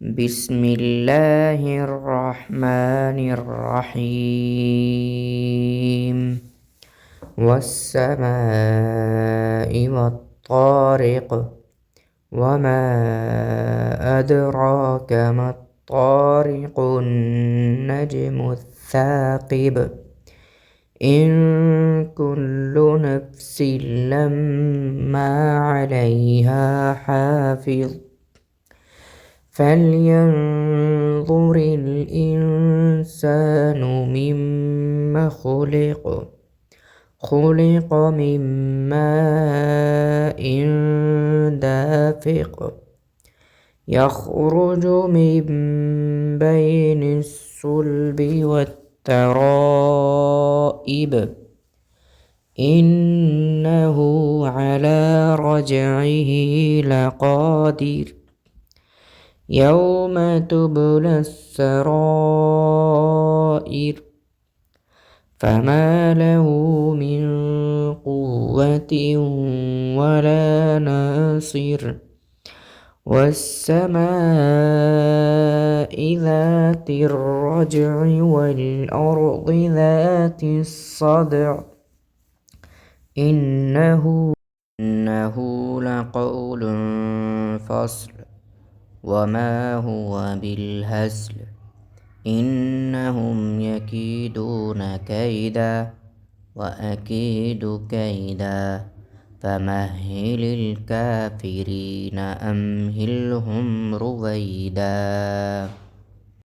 بسم الله الرحمن الرحيم والسماء والطارق وما أدراك ما الطارق النجم الثاقب إن كل نفس لما عليها حافظ فلينظر الإنسان مما خلق من ماء دافق يخرج من بين الصلب والترائب إنه على رجعه لقادر يوم تبلى السرائر فما له من قوة ولا ناصر والسماء ذات الرجع والأرض ذات الصدع إنه لقول فصل وما هو بالهزل إنهم يكيدون كيدا وأكيد كيدا فمهل الكافرين أمهلهم رويدا.